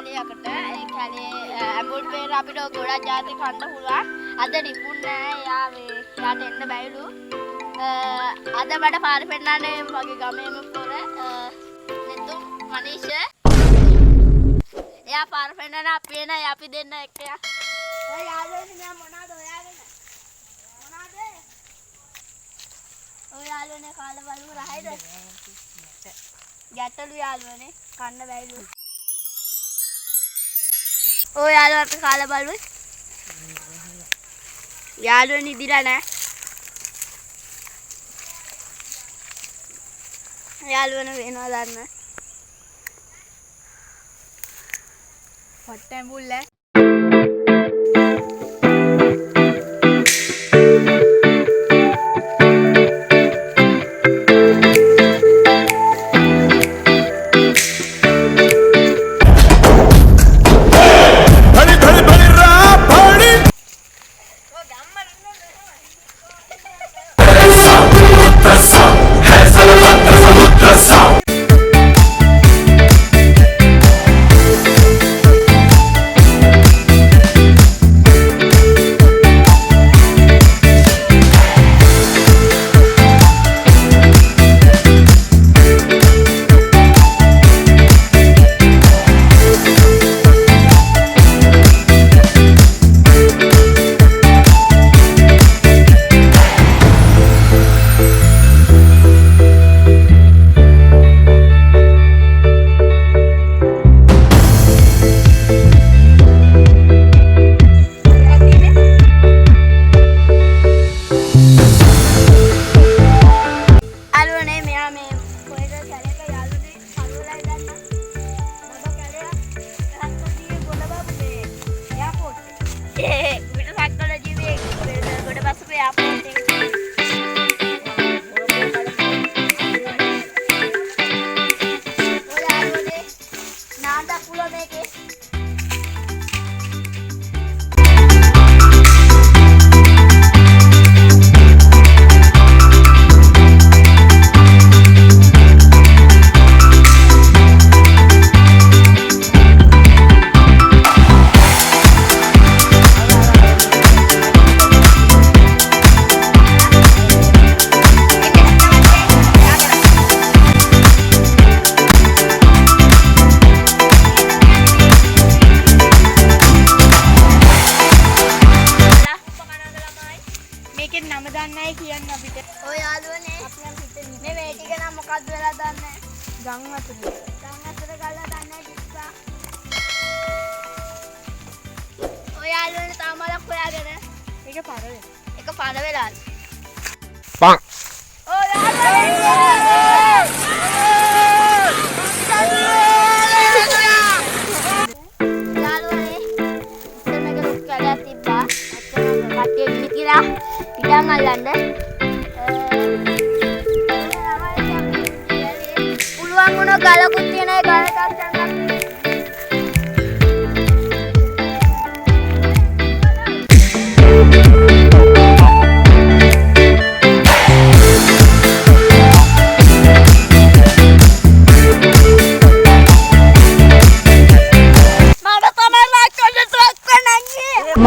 කැලයකට. ඒ කැලේ ඇඹුල් පෙර අපිට ගොඩක් ಜಾති කන්න පුළුවන්. අද නිපුන් නෑ. යාට එන්න බැයිලු. අද මට පාර පෙන්නන්නේ මගේ ගමේම පොර නෙතුම් මනීෂ. එයා පාර පෙන්නන අපි දෙන්න එක්ක යා. ඔය යාළුවනේ මම මොනවද හොයාගෙන? මොනවද? ඔය යාළුවනේ කාලා බලමු රහයිද? ගැටලු යාළුවනේ කන්න බැයිලු. ඔය යාළුවා අපි කාලා බලමු. යාළුවනේ ඉදිරිය නෑ. යාළුවනේ වෙනවා දන්න. පොට්ටෙන් බුල්ල.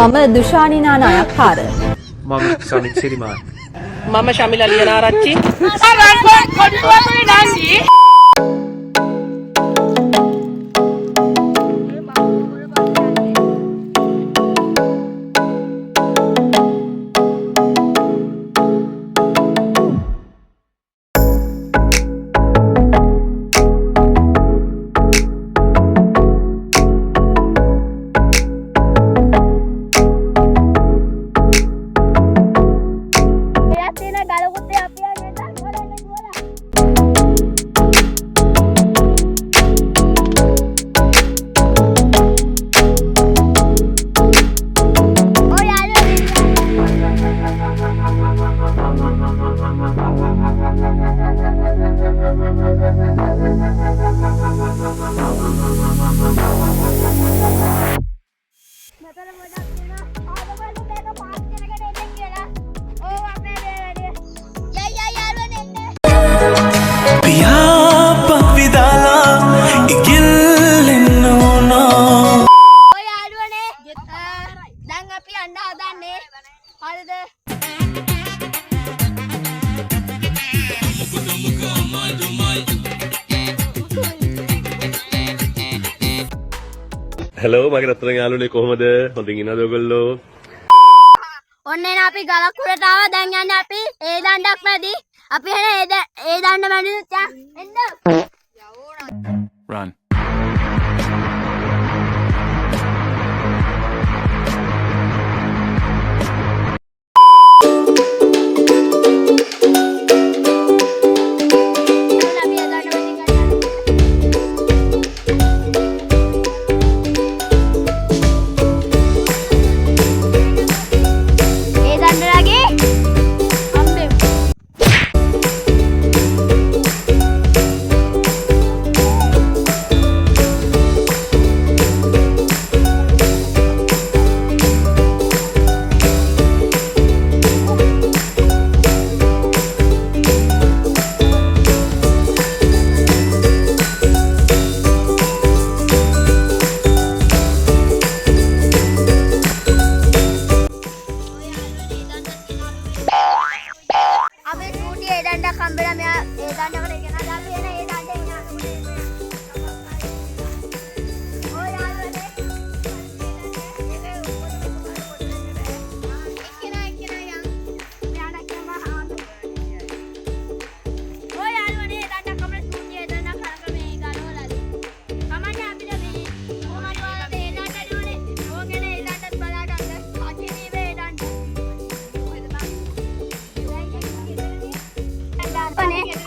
මම දුෂානිනා නායක්කාර. මම සනිත් සිරිමාල්. මම ශමිලා ලියනාරච්චි. හලෝ මගේ රත්තරන් යාළුවනේ කොහමද? හොඳින් ඉන්නවද ඔයගොල්ලෝ? ඔන්න එන අපි ගලක් උඩට ආවා. දැන් යන්නේ අපි ඒ දණ්ඩක් මැදි. අපි එන ඒ දණ්ඩ මැදි එන්න. Run.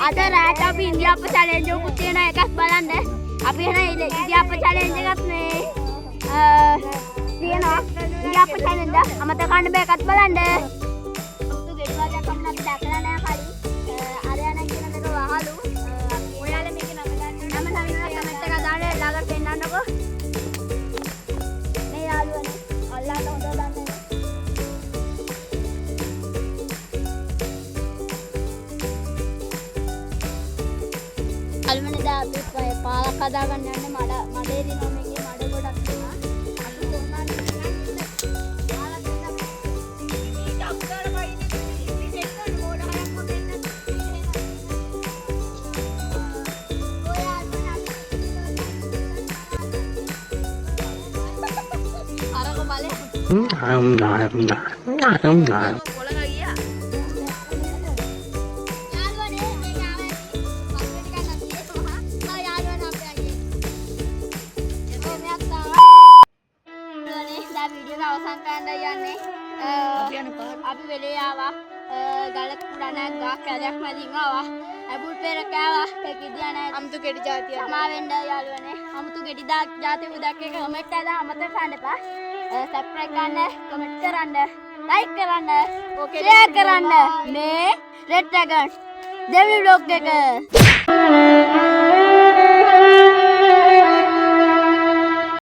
අද රාත් අපි ඉන්දියාප්ප චැලෙන්ජ් එකක් තියෙන එකක් බලන්න. අපි එන ඉන්දියාප්ප චැලෙන්ජ් එකක් මේ තියෙනවා. ඉන්දියාප්ප චැලෙන්ජ් අමතක කරන්න බෑ එකක් බලන්න. මුතු ගෙඩිවාදයක් අපිට අපි දැකලා නෑ කලින්. අරයන් කියන එක වහලු. ඔයාලා මේක නම නම කමෙන්ට් එක දාන්න ළඟට පෙන්නන්නකෝ. මේ යාළුවනේ අල්ලාට හොඳ දන්නේ. අල්මනදා අපි පාලක් හදාගන්න යන්නේ මඩේ දිනවා මේකේ මඩ ගොඩක් තියෙනවා. අපි කොහොමද පාලක් හදාගන්න මේ ඩොක්ටර් වයින්නේ ඉතින් මොඩ හරක් මොකෙන්න අරක බලේ අවසන් කරන්න යන්නේ. අපි වෙලේ ආවා. ගලක් පුරා නැග්ගා කැලයක් මැදින් ආවා. ඇබුල් පෙර කෑවා. ඒක ඉදියා නැහැ. අමුතු ගෙඩි జాතිය. සමා වෙන්න යාළුවනේ. අමුතු ගෙඩි జాතිය උදක් එක කමෙන්ට් එකක් අමතක කරන්න එපා. සබ්ස්ක්‍රයිබ් කරන්න, කමෙන්ට් කරන්න, ලයික් කරන්න, ෂෙයා කරන්න. මේ රෙඩ් ඩ්‍රැගන් දෙවි ව්ලොග් එක